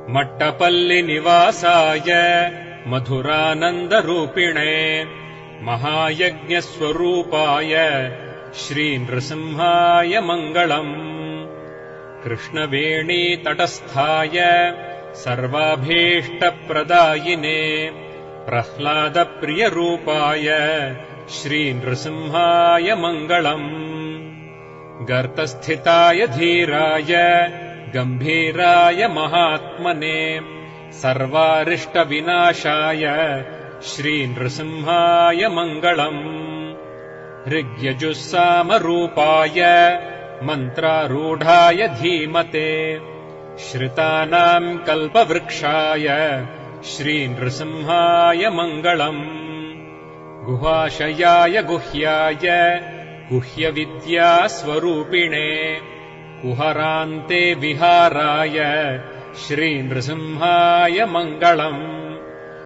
मट्टपल्लिनिवासाय मधुरानन्दरूपिणे महायज्ञस्वरूपाय श्रीनृसिंहाय मङ्गलम्। कृष्णवेणीतटस्थाय सर्वाभीष्टप्रदायिने प्रह्लादप्रियरूपाय श्रीनृसिंहाय मङ्गलम्। गर्तस्थिताय धीराय गम्भीराय महात्मने सर्वारिष्टविनाशाय श्रीनृसिंहाय मङ्गलम्। ऋग्यजुस्सामरूपाय मन्त्रारूढाय धीमते श्रितानाम् कल्पवृक्षाय श्रीनृसिंहाय मङ्गलम्। गुहाशयाय गुह्याय गुह्यविद्यास्वरूपिणे कुहरान्ते विहाराय श्रीनृसिंहाय मङ्गलम्।